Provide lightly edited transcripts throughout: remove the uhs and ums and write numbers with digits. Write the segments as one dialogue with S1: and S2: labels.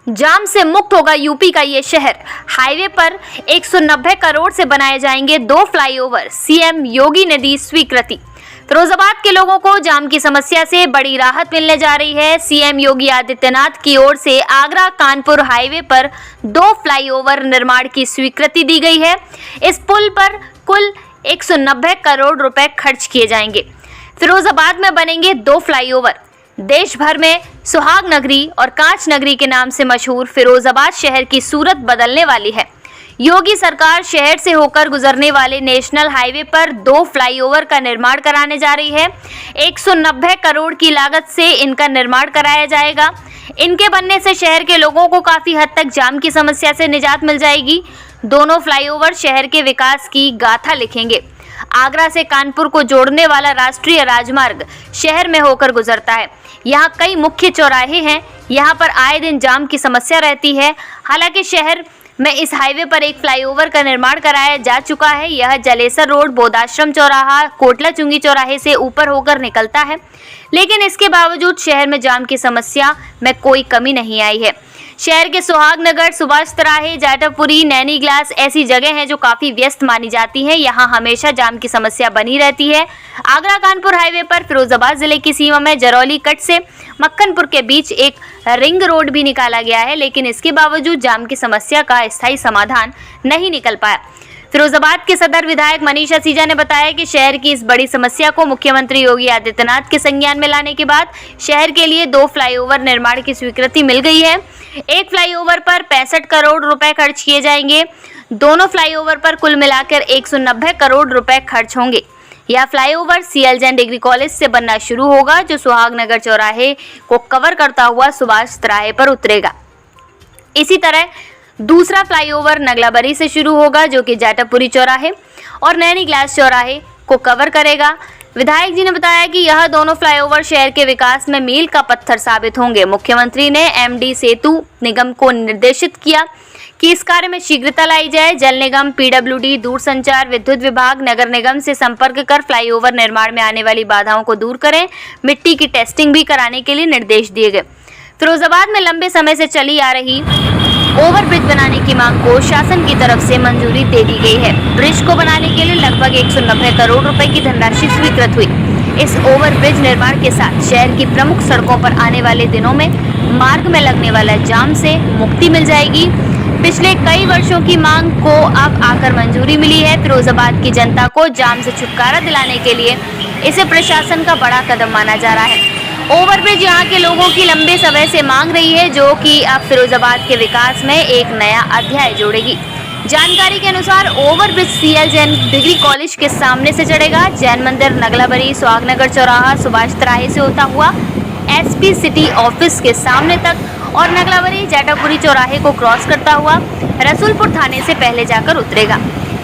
S1: जाम से मुक्त होगा यूपी का ये शहर। हाईवे पर 190 करोड़ से बनाए जाएंगे 2 फ्लाईओवर, सीएम योगी ने दी स्वीकृति। फिरोजाबाद के लोगों को जाम की समस्या से बड़ी राहत मिलने जा रही है। सीएम योगी आदित्यनाथ की ओर से आगरा कानपुर हाईवे पर 2 फ्लाईओवर निर्माण की स्वीकृति दी गई है। इस पुल पर कुल 190 करोड़ रुपए खर्च किए जाएंगे। फिरोजाबाद में बनेंगे 2 फ्लाईओवर। देश भर में सुहाग नगरी और कांच नगरी के नाम से मशहूर फिरोजाबाद शहर की सूरत बदलने वाली है। योगी सरकार शहर से होकर गुजरने वाले नेशनल हाईवे पर 2 फ्लाईओवर का निर्माण कराने जा रही है। 190 करोड़ की लागत से इनका निर्माण कराया जाएगा। इनके बनने से शहर के लोगों को काफी हद तक जाम की समस्या से निजात मिल जाएगी। दोनों फ्लाईओवर शहर के विकास की गाथा लिखेंगे। आगरा से कानपुर को जोड़ने वाला राष्ट्रीय राजमार्ग शहर में होकर गुजरता है। यहाँ कई मुख्य चौराहे हैं। यहाँ पर आए दिन जाम की समस्या रहती है। हालांकि शहर में इस हाईवे पर एक फ्लाईओवर का निर्माण कराया जा चुका है। यह जलेसर रोड, बोधाश्रम चौराहा, कोटला चुंगी चौराहे से ऊपर होकर निकलता है, लेकिन इसके बावजूद शहर में जाम की समस्या में कोई कमी नहीं आई है। शहर के सुहागनगर, सुभाष तिराहे, जाटापुरी, नैनी ग्लास ऐसी जगह हैं जो काफी व्यस्त मानी जाती हैं। यहाँ हमेशा जाम की समस्या बनी रहती है। आगरा कानपुर हाईवे पर फिरोजाबाद जिले की सीमा में जरौली कट से मक्खनपुर के बीच एक रिंग रोड भी निकाला गया है, लेकिन इसके बावजूद जाम की समस्या का स्थायी समाधान नहीं निकल पाया। फिरोजाबाद के सदर विधायक मनीष असीजा ने बताया कि शहर की इस बड़ी समस्या को मुख्यमंत्री योगी आदित्यनाथ के संज्ञान में लाने के बाद शहर के लिए 2 फ्लाईओवर निर्माण की स्वीकृति मिल गई है। एक फ्लाईओवर पर 65 करोड़ रुपए खर्च किए जाएंगे। दोनों फ्लाईओवर पर कुल मिलाकर 190 करोड़ रुपए खर्च होंगे। यह flyover CL Jain degree college से बनना शुरू होगा, जो सुहागनगर चौराहे को कवर करता हुआ सुभाष तिराहे पर उतरेगा। इसी तरह दूसरा फ्लाईओवर नगलाबरी से शुरू होगा, जो कि जाटापुरी चौराहे और नैनी ग्लास चौराहे को कवर करेगा। विधायक जी ने बताया कि यह दोनों फ्लाईओवर शहर के विकास में मील का पत्थर साबित होंगे। मुख्यमंत्री ने एमडी सेतु निगम को निर्देशित किया कि इस कार्य में शीघ्रता लाई जाए। जल निगम, पीडब्ल्यूडी, दूरसंचार, विद्युत विभाग, नगर निगम से संपर्क कर फ्लाईओवर निर्माण में आने वाली बाधाओं को दूर करें। मिट्टी की टेस्टिंग भी कराने के लिए निर्देश दिए गए। फिरोजाबाद में लंबे समय से चली आ रही ओवरब्रिज बनाने की मांग को शासन की तरफ से मंजूरी दे दी गई है। ब्रिज को बनाने के लिए लगभग 190 करोड़ रुपए की धनराशि स्वीकृत हुई। इस ओवरब्रिज निर्माण के साथ शहर की प्रमुख सड़कों पर आने वाले दिनों में मार्ग में लगने वाला जाम से मुक्ति मिल जाएगी। पिछले कई वर्षों की मांग को अब आकर मंजूरी मिली है। फिरोजाबाद की जनता को जाम से छुटकारा दिलाने के लिए इसे प्रशासन का बड़ा कदम माना जा रहा है। ओवरब्रिज यहाँ के लोगों की लंबे समय से मांग रही है, जो कि अब फिरोजाबाद के विकास में एक नया अध्याय जोड़ेगी। जानकारी के अनुसार overbridge CL Jain degree college के सामने से चढ़ेगा। जैन मंदिर, नगलाबरी, सुहागनगर चौराहा, सुभाष तिराहे से होता हुआ एसपी सिटी ऑफिस के सामने तक और नगलाबरी, जाटापुरी चौराहे को क्रॉस करता हुआ रसूलपुर थाने से पहले जाकर उतरेगा।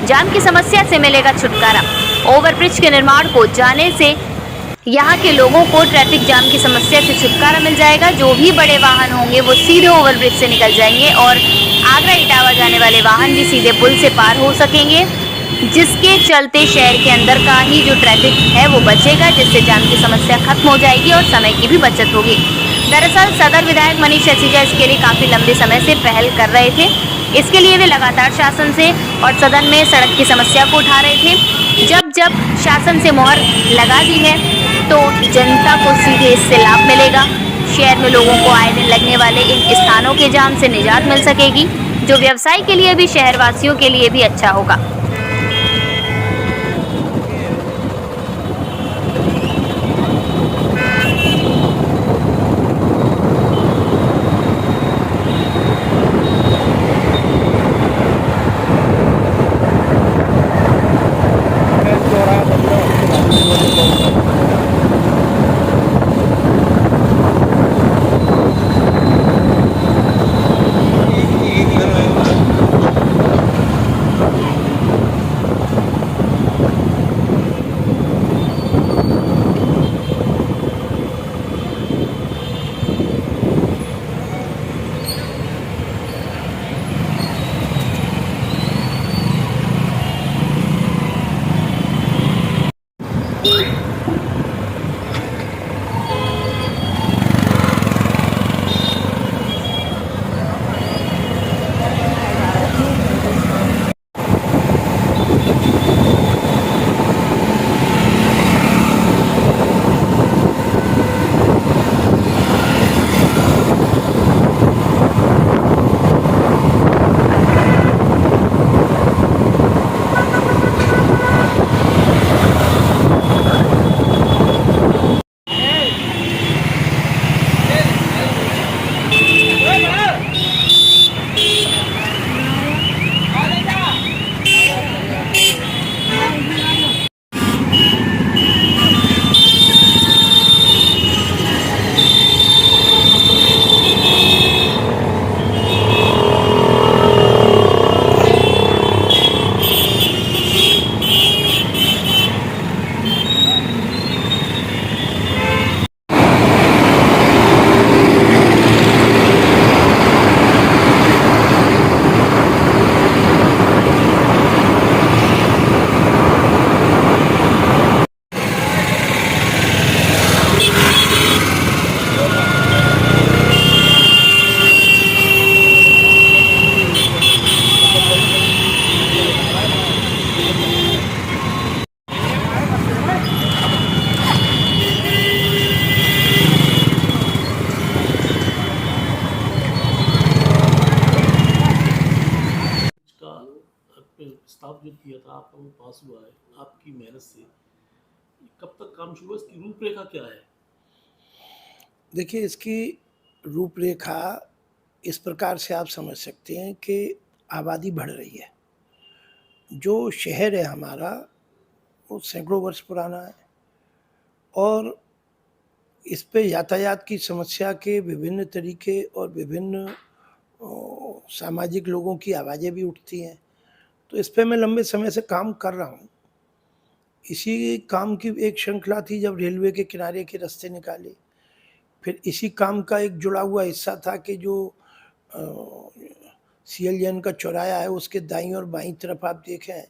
S1: जाम की समस्या से मिलेगा छुटकारा। ओवरब्रिज के निर्माण को जाने से यहाँ के लोगों को ट्रैफिक जाम की समस्या से छुटकारा मिल जाएगा। जो भी बड़े वाहन होंगे वो सीधे ओवरब्रिज से निकल जाएंगे और आगरा इटावा जाने वाले वाहन भी सीधे पुल से पार हो सकेंगे, जिसके चलते शहर के अंदर का ही जो ट्रैफिक है वो बचेगा, जिससे जाम की समस्या खत्म हो जाएगी और समय की भी बचत होगी। दरअसल सदर विधायक मनीष असीजा इसके लिए काफ़ी लंबे समय से पहल कर रहे थे। इसके लिए वे लगातार शासन से और सदन में सड़क की समस्या को उठा रहे थे। जब शासन से मोहर लगा दी है तो जनता को सीधे इससे लाभ मिलेगा। शहर में लोगों को आए दिन लगने वाले इन स्थानों के जाम से निजात मिल सकेगी, जो व्यवसाय के लिए भी, शहरवासियों के लिए भी अच्छा होगा।
S2: प्रस्ताव जो किया था आपका वो पास हुआ है आपकी मेहनत से, कब तक काम शुरू है, इसकी रूपरेखा क्या है?
S3: देखिए, इसकी रूपरेखा इस प्रकार से आप समझ सकते हैं कि आबादी बढ़ रही है। जो शहर है हमारा, वो सैकड़ों वर्ष पुराना है और इस पे यातायात की समस्या के विभिन्न तरीके और विभिन्न सामाजिक लोगों की आवाज़ें भी उठती हैं। तो इस पे मैं लंबे समय से काम कर रहा हूँ। इसी काम की एक श्रृंखला थी जब रेलवे के किनारे के रास्ते निकाले। फिर इसी काम का एक जुड़ा हुआ हिस्सा था कि जो सीएलजन का चौराहा है उसके दाईं और बाईं तरफ आप देखें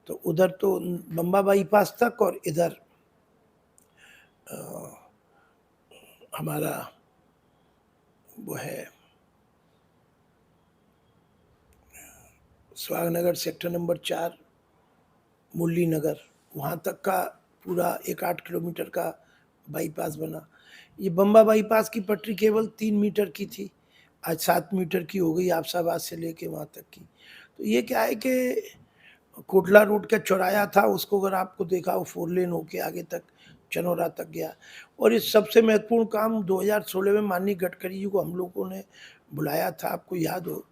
S3: तो उधर तो बम्बा बाईपास तक और इधर हमारा वो है सुहागनगर सेक्टर नंबर 4 मुरली नगर, वहाँ तक का पूरा एक 8 किलोमीटर का बाईपास बना। ये बम्बा बाईपास की पटरी केवल 3 मीटर की थी, आज 7 मीटर की हो गई आपसाबाद से लेके वहाँ तक की। तो ये क्या है कि कोटला रोड का चौराया था, उसको अगर आपको देखा वो 4 लेन होके आगे तक चनौरा तक गया। और इस सबसे महत्वपूर्ण काम 2016 में माननीय गडकरी जी को हम लोगों ने बुलाया था, आपको याद हो,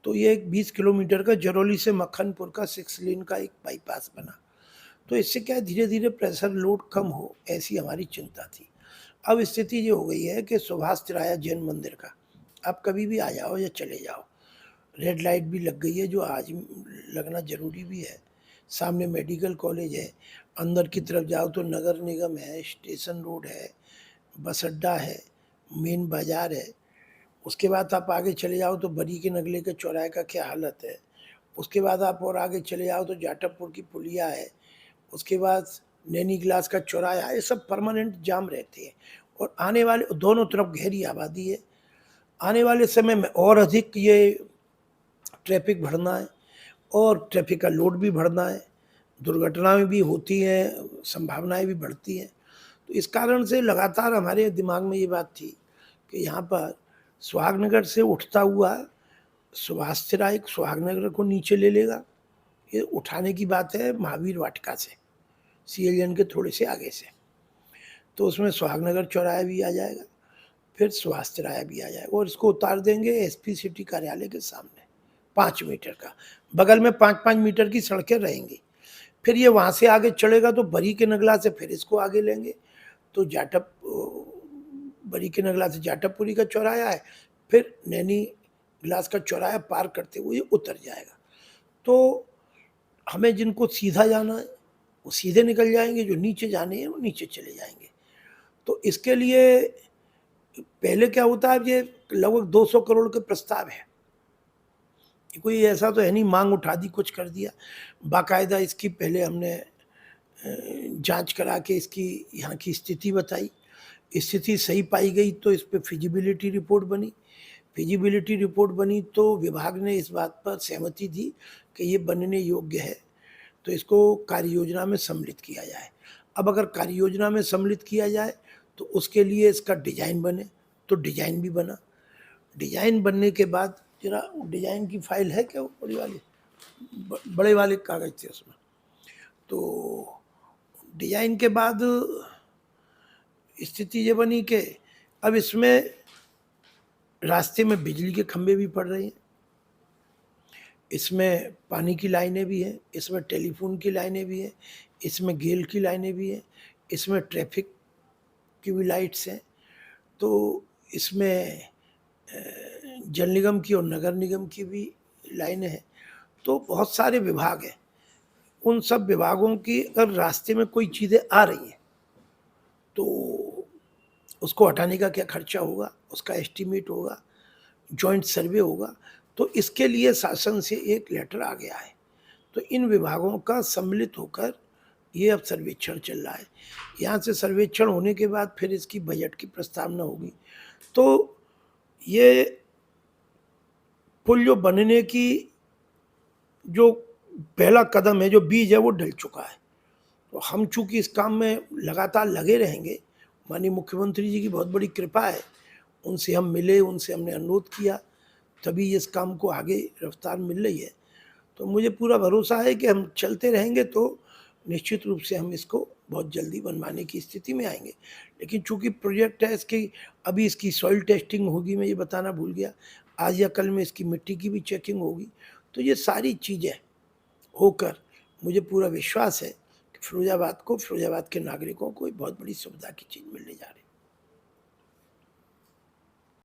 S3: तो ये एक 20 किलोमीटर का जरौली से मक्खनपुर का 6 लेन का एक बाईपास बना। तो इससे क्या है, धीरे धीरे प्रेशर लोड कम हो, ऐसी हमारी चिंता थी। अब स्थिति ये हो गई है कि सुभाष तिराया जैन मंदिर का आप कभी भी आ जाओ या चले जाओ, रेड लाइट भी लग गई है जो आज लगना ज़रूरी भी है। सामने मेडिकल कॉलेज है, अंदर की तरफ जाओ तो नगर निगम है, स्टेशन रोड है, बस अड्डा है, मेन बाज़ार है। उसके बाद आप आगे चले जाओ तो बरी के नगले के चौराहे का क्या हालत है। उसके बाद आप और आगे चले जाओ तो जाटवपुर की पुलिया है। उसके बाद नैनी ग्लास का चौराहा है। ये सब परमानेंट जाम रहते हैं और आने वाले दोनों तरफ गहरी आबादी है। आने वाले समय में और अधिक ये ट्रैफिक बढ़ना है और ट्रैफिक का लोड भी बढ़ना है, दुर्घटनाएं भी होती हैं, संभावनाएं भी बढ़ती हैं। तो इस कारण से लगातार हमारे दिमाग में ये बात थी कि यहाँ पर सुहागनगर से उठता हुआ सुभाष तिराहा सुहागनगर को नीचे ले लेगा। ये उठाने की बात है महावीर वाटिका से, सीएलजन के थोड़े से आगे से, तो उसमें सुहागनगर चौराहा भी आ जाएगा, फिर सुभाष तिराहा भी आ जाएगा और इसको उतार देंगे एसपी सिटी कार्यालय के सामने 5 मीटर का। बगल में 5-5 मीटर की सड़कें रहेंगी। फिर ये वहाँ से आगे चढ़ेगा तो बरी के नगला से फिर इसको आगे लेंगे तो बरी के नगला से जाटवपुरी का चौराहा है, फिर नैनी ग्लास का चौराहा पार करते हुए ये उतर जाएगा। तो हमें जिनको सीधा जाना है वो सीधे निकल जाएंगे, जो नीचे जाने हैं वो नीचे चले जाएंगे। तो इसके लिए पहले क्या होता है, ये लगभग 200 करोड़ के प्रस्ताव है। कोई ऐसा तो है नहीं मांग उठा दी कुछ कर दिया, बाकायदा इसकी पहले हमने जांच करा के इसकी यहाँ की स्थिति बताई। स्थिति सही पाई गई तो इस पर फिजिबिलिटी रिपोर्ट बनी। फिजिबिलिटी रिपोर्ट बनी तो विभाग ने इस बात पर सहमति दी कि ये बनने योग्य है, तो इसको कार्य योजना में सम्मिलित किया जाए। अब अगर कार्य योजना में सम्मिलित किया जाए तो उसके लिए इसका डिजाइन बने, तो डिजाइन भी बना। डिजाइन बनने के बाद जरा डिजाइन की फाइल है क्या, वो बड़ी वाली बड़े वाले कागज थे उसमें, तो डिजाइन के बाद स्थिति ये बनी कि अब इसमें रास्ते में बिजली के खंभे भी पड़ रहे हैं, इसमें पानी की लाइनें भी हैं, इसमें टेलीफोन की लाइनें भी हैं, इसमें गेल की लाइनें भी हैं, इसमें ट्रैफिक की भी लाइट्स हैं, तो इसमें जल निगम की और नगर निगम की भी लाइनें हैं। तो बहुत सारे विभाग हैं। उन सब विभागों की अगर रास्ते में कोई चीज़ें आ रही हैं तो उसको हटाने का क्या खर्चा होगा, उसका एस्टीमेट होगा, जॉइंट सर्वे होगा। तो इसके लिए शासन से एक लेटर आ गया है, तो इन विभागों का सम्मिलित होकर ये अब सर्वेक्षण चल रहा है। यहाँ से सर्वेक्षण होने के बाद फिर इसकी बजट की प्रस्तावना होगी। तो ये पुल जो बनने की जो पहला कदम है, जो बीज है, वो डल चुका है। तो हम चूँकि इस काम में लगातार लगे रहेंगे, माननीय मुख्यमंत्री जी की बहुत बड़ी कृपा है, उनसे हम मिले, उनसे हमने अनुरोध किया, तभी इस काम को आगे रफ्तार मिल रही है। तो मुझे पूरा भरोसा है कि हम चलते रहेंगे तो निश्चित रूप से हम इसको बहुत जल्दी बनवाने की स्थिति में आएंगे। लेकिन चूंकि प्रोजेक्ट है इसकी, अभी इसकी सॉइल टेस्टिंग होगी, मैं ये बताना भूल गया, आज या कल में इसकी मिट्टी की भी चेकिंग होगी। तो ये सारी चीज़ें होकर मुझे पूरा विश्वास है कि फिरोजाबाद को, फिरोजाबाद के नागरिकों को एक बहुत बड़ी सुविधा की चीज़ मिलने जा रही है।